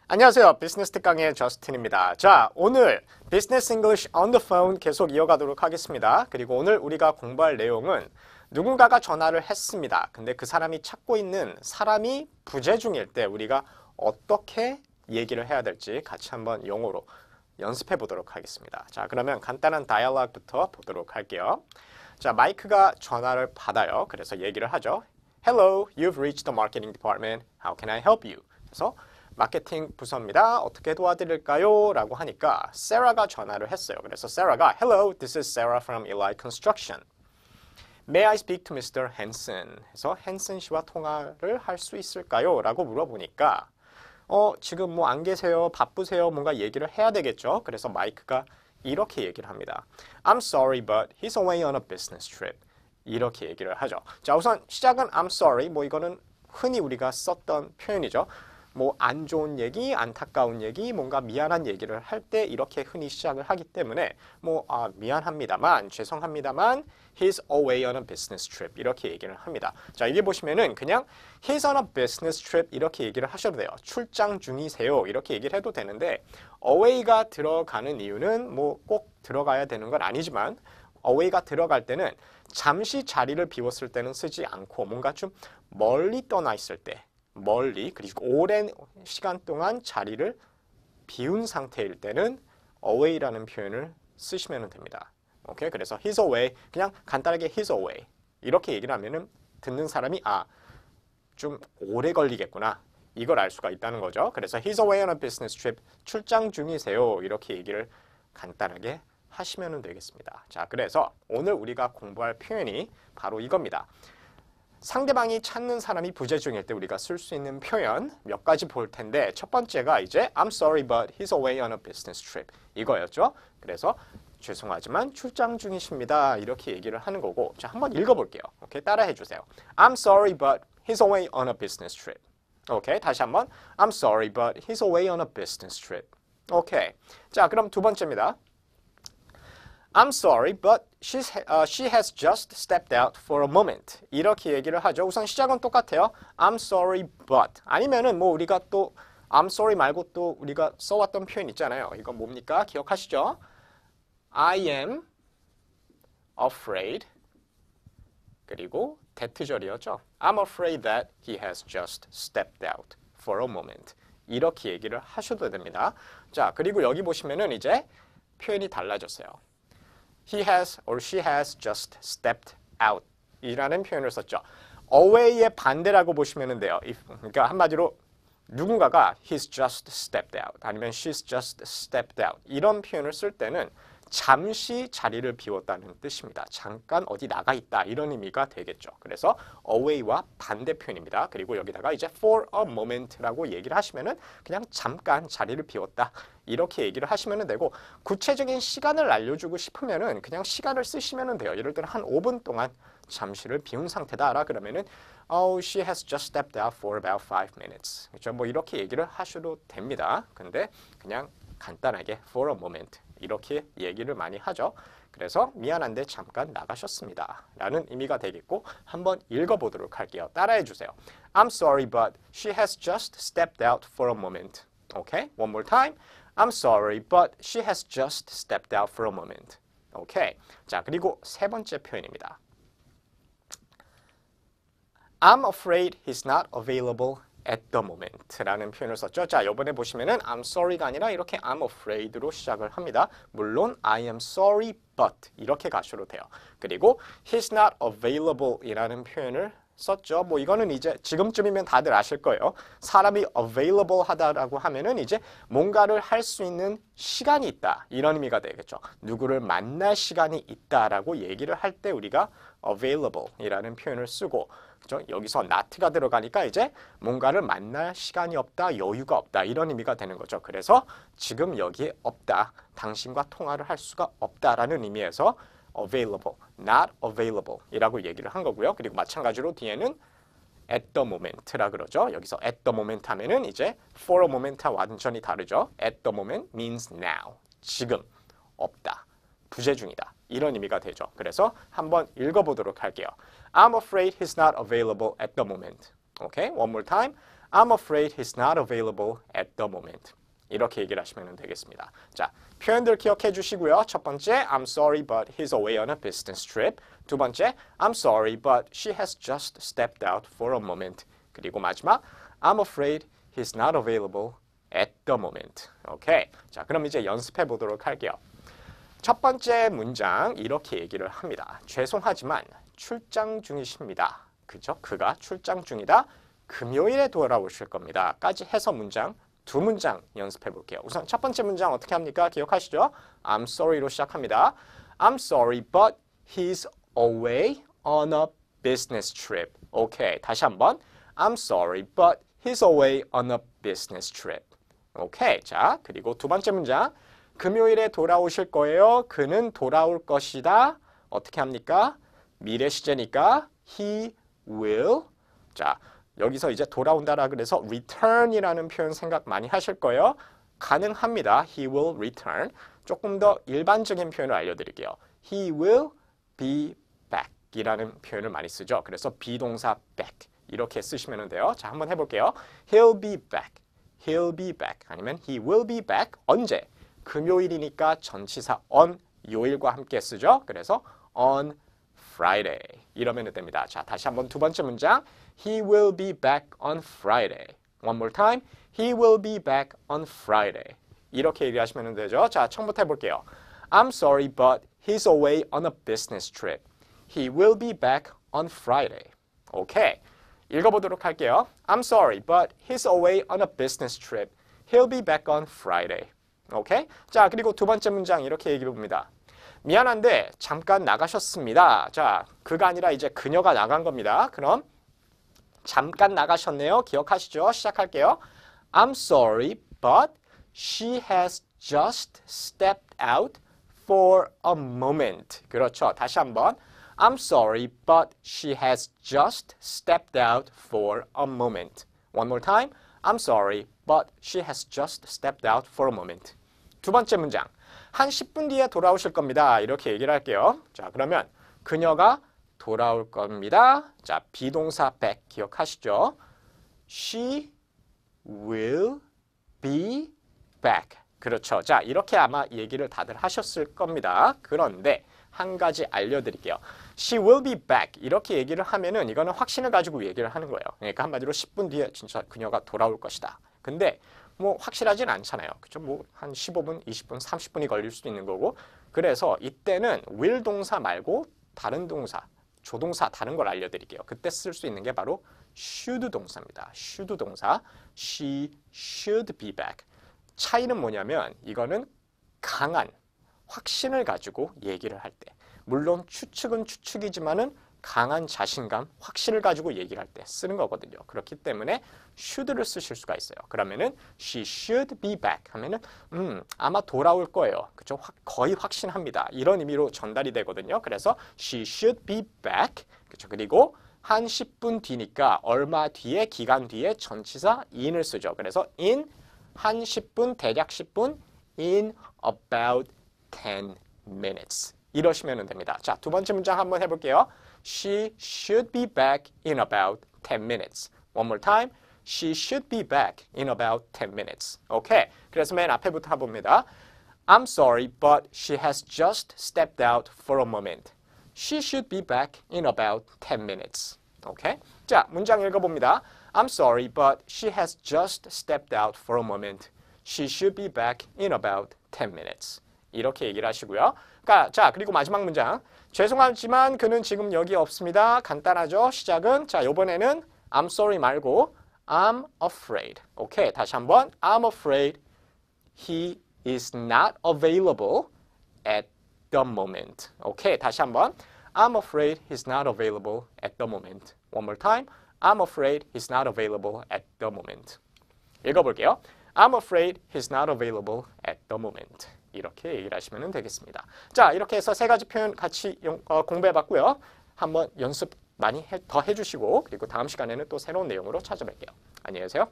안녕하세요. 비즈니스 특강의 저스틴입니다. 자, 오늘 Business English on the Phone 계속 이어가도록 하겠습니다. 그리고 오늘 우리가 공부할 내용은 누군가가 전화를 했습니다. 근데 그 사람이 찾고 있는 사람이 부재 중일 때 우리가 어떻게 얘기를 해야 될지 같이 한번 영어로 연습해 보도록 하겠습니다. 자, 그러면 간단한 다이얼로그부터 보도록 할게요. 자, 마이크가 전화를 받아요. 그래서 얘기를 하죠. Hello, you've reached the marketing department. How can I help you? 그래서 마케팅 부서입니다. 어떻게 도와드릴까요? 라고 하니까 세라가 전화를 했어요. 그래서 세라가 Hello, this is Sarah from Eli Construction. May I speak to Mr. Hanson? 해서 헨슨 씨와 통화를 할 수 있을까요? 라고 물어보니까 지금 뭐 안 계세요? 바쁘세요? 뭔가 얘기를 해야 되겠죠? 그래서 마이크가 이렇게 얘기를 합니다. I'm sorry, but he's away on a business trip. 이렇게 얘기를 하죠. 자, 우선 시작은 I'm sorry. 뭐 이거는 흔히 우리가 썼던 표현이죠. 뭐 안 좋은 얘기, 안타까운 얘기, 뭔가 미안한 얘기를 할 때 이렇게 흔히 시작을 하기 때문에 뭐 미안합니다만, 죄송합니다만 he's away on a business trip 이렇게 얘기를 합니다. 자, 여기 보시면은 그냥 he's on a business trip 이렇게 얘기를 하셔도 돼요. 출장 중이세요 이렇게 얘기를 해도 되는데 away가 들어가는 이유는 뭐 꼭 들어가야 되는 건 아니지만 away가 들어갈 때는 잠시 자리를 비웠을 때는 쓰지 않고 뭔가 좀 멀리 떠나 있을 때 멀리 그리고 오랜 시간 동안 자리를 비운 상태일 때는 away라는 표현을 쓰시면 됩니다. 오케이? 그래서 he's away 그냥 간단하게 he's away 이렇게 얘기를 하면은 듣는 사람이 좀 오래 걸리겠구나 이걸 알 수가 있다는 거죠. 그래서 he's away on a business trip 출장 중이세요 이렇게 얘기를 간단하게 하시면 되겠습니다. 자, 그래서 오늘 우리가 공부할 표현이 바로 이겁니다. 상대방이 찾는 사람이 부재 중일 때 우리가 쓸 수 있는 표현 몇 가지 볼 텐데 첫 번째가 이제 I'm sorry but he's away on a business trip 이거였죠. 그래서 죄송하지만 출장 중이십니다. 이렇게 얘기를 하는 거고 자, 한번 읽어볼게요. 오케이, 따라해 주세요. I'm sorry but he's away on a business trip. 오케이, 다시 한번 I'm sorry but he's away on a business trip. 오케이, 자, 그럼 두 번째입니다. I'm sorry, but she has just stepped out for a moment. 이렇게 얘기를 하죠. 우선 시작은 똑같아요. I'm sorry, but. 아니면은 뭐 우리가 또 I'm sorry 말고 또 우리가 써왔던 표현 있잖아요. 이거 뭡니까? 기억하시죠? I am afraid. 그리고 대트절이었죠. I'm afraid that he has just stepped out for a moment. 이렇게 얘기를 하셔도 됩니다. 자, 그리고 여기 보시면은 이제 표현이 달라졌어요. He has or she has just stepped out 이라는 표현을 썼죠. away의 반대라고 보시면 돼요. 그러니까 한마디로 누군가가 he's just stepped out 아니면 she's just stepped out 이런 표현을 쓸 때는 잠시 자리를 비웠다는 뜻입니다. 잠깐 어디 나가 있다 이런 의미가 되겠죠. 그래서 away와 반대 표현입니다. 그리고 여기다가 이제 for a moment라고 얘기를 하시면은 그냥 잠깐 자리를 비웠다 이렇게 얘기를 하시면 되고 구체적인 시간을 알려주고 싶으면은 그냥 시간을 쓰시면 돼요. 예를 들어 한 5분 동안 잠시를 비운 상태다라 그러면은 she has just stepped out for about 5 minutes. 그렇죠? 뭐 이렇게 얘기를 하셔도 됩니다. 근데 그냥 간단하게 for a moment 이렇게 얘기를 많이 하죠. 그래서 미안한데 잠깐 나가셨습니다 라는 의미가 되겠고 한번 읽어보도록 할게요. 따라해 주세요. I'm sorry but she has just stepped out for a moment. Okay? One more time. I'm sorry but she has just stepped out for a moment. Okay. 자, 그리고 세 번째 표현입니다. I'm afraid he's not available at the moment 라는 표현을 썼죠. 자, 이번에 보시면은 I'm sorry가 아니라 이렇게 I'm afraid로 시작을 합니다. 물론 I am sorry but 이렇게 가셔도 돼요. 그리고 he's not available 이라는 표현을 썼죠. 뭐 이거는 이제 지금쯤이면 다들 아실 거예요. 사람이 available 하다라고 하면은 이제 뭔가를 할 수 있는 시간이 있다 이런 의미가 되겠죠. 누구를 만날 시간이 있다라고 얘기를 할 때 우리가 available 이라는 표현을 쓰고 그죠? 여기서 not가 들어가니까 이제 뭔가를 만날 시간이 없다, 여유가 없다 이런 의미가 되는 거죠. 그래서 지금 여기에 없다, 당신과 통화를 할 수가 없다라는 의미에서 available, not available 이라고 얘기를 한 거고요. 그리고 마찬가지로 뒤에는 at the moment라 그러죠. 여기서 at the moment 하면은 이제 for a moment와 완전히 다르죠. at the moment means now, 지금, 없다, 부재 중이다 이런 의미가 되죠. 그래서 한번 읽어보도록 할게요. I'm afraid he's not available at the moment. Okay, one more time. I'm afraid he's not available at the moment. 이렇게 얘기를 하시면 되겠습니다. 자, 표현들 기억해 주시고요. 첫 번째, I'm sorry but he's away on a business trip. 두 번째, I'm sorry but she has just stepped out for a moment. 그리고 마지막, I'm afraid he's not available at the moment. 오케이. 자, 그럼 이제 연습해 보도록 할게요. 첫 번째 문장 이렇게 얘기를 합니다. 죄송하지만 출장 중이십니다. 그죠? 그가 출장 중이다. 금요일에 돌아오실 겁니다. 까지 해서 문장 두 문장 연습해 볼게요. 우선 첫 번째 문장 어떻게 합니까? 기억하시죠? I'm sorry로 시작합니다. I'm sorry, but he's away on a business trip. 오케이, 다시 한번. I'm sorry, but he's away on a business trip. 오케이, 자, 그리고 두 번째 문장. 금요일에 돌아오실 거예요. 그는 돌아올 것이다. 어떻게 합니까? 미래 시제니까 he will. 자, 여기서 이제 돌아온다라 그래서 return이라는 표현 생각 많이 하실 거예요. 가능합니다. He will return. 조금 더 일반적인 표현을 알려드릴게요. He will be back 이라는 표현을 많이 쓰죠. 그래서 비동사 back 이렇게 쓰시면 돼요. 자, 한번 해볼게요. He'll be back. He'll be back. 아니면 he will be back. 언제? 금요일이니까 전치사 on 요일과 함께 쓰죠. 그래서 on Friday 이러면 됩니다. 자, 다시 한번 두 번째 문장. He will be back on Friday. One more time. He will be back on Friday. 이렇게 얘기하시면 되죠. 자, 처음부터 해볼게요. I'm sorry, but he's away on a business trip. He will be back on Friday. 오케이. 읽어보도록 할게요. I'm sorry, but he's away on a business trip. He'll be back on Friday. 오케이? 자, 그리고 두 번째 문장 이렇게 얘기해 봅니다. 미안한데 잠깐 나가셨습니다. 자, 그가 아니라 이제 그녀가 나간 겁니다. 그럼 잠깐 나가셨네요. 기억하시죠? 시작할게요. I'm sorry, but she has just stepped out for a moment. 그렇죠. 다시 한번. I'm sorry, but she has just stepped out for a moment. One more time. I'm sorry, but she has just stepped out for a moment. 두 번째 문장. 한 10분 뒤에 돌아오실 겁니다. 이렇게 얘기를 할게요. 자, 그러면 그녀가 돌아올 겁니다. 자, 비동사 back 기억하시죠? She will be back. 그렇죠. 자, 이렇게 아마 얘기를 다들 하셨을 겁니다. 그런데 한 가지 알려드릴게요. She will be back. 이렇게 얘기를 하면은 이거는 확신을 가지고 얘기를 하는 거예요. 그러니까 한마디로 10분 뒤에 진짜 그녀가 돌아올 것이다. 근데 뭐 확실하진 않잖아요. 그죠? 뭐 한 15분, 20분, 30분이 걸릴 수도 있는 거고. 그래서 이때는 will 동사 말고 다른 동사, 조동사 다른 걸 알려드릴게요. 그때 쓸 수 있는 게 바로 should 동사입니다. should 동사. She should be back. 차이는 뭐냐면 이거는 강한 확신을 가지고 얘기를 할 때. 물론 추측은 추측이지만은 강한 자신감, 확신을 가지고 얘기를 할 때 쓰는 거거든요. 그렇기 때문에 should를 쓰실 수가 있어요. 그러면은 she should be back 하면은 아마 돌아올 거예요. 그죠? 거의 확신합니다. 이런 의미로 전달이 되거든요. 그래서 she should be back. 그죠? 그리고 한 10분 뒤니까 얼마 뒤에 기간 뒤에 전치사 in을 쓰죠. 그래서 in 한 10분 대략 10분 in about 10 minutes. 이러시면 됩니다. 자, 두 번째 문장 한번 해볼게요. She should be back in about 10 minutes. One more time. She should be back in about 10 minutes. 오케이. 그래서 맨 앞에부터 해봅니다. I'm sorry, but she has just stepped out for a moment. She should be back in about 10 minutes. 오케이. 자, 문장 읽어봅니다. I'm sorry, but she has just stepped out for a moment. She should be back in about 10 minutes. 이렇게 얘기를 하시고요. 자, 그리고 마지막 문장. 죄송하지만 그는 지금 여기 없습니다. 간단하죠? 시작은. 자, 이번에는 I'm sorry 말고 I'm afraid. 오케이. 다시 한번. I'm afraid he is not available at the moment. 오케이. 다시 한번. I'm afraid he's not available at the moment. One more time. I'm afraid he's not available at the moment. 읽어볼게요. I'm afraid he's not available at the moment. 이렇게 얘기를 하시면 되겠습니다. 자, 이렇게 해서 세 가지 표현 같이 공부해봤고요. 한번 연습 많이 더 해주시고 그리고 다음 시간에는 또 새로운 내용으로 찾아뵐게요. 안녕히 계세요.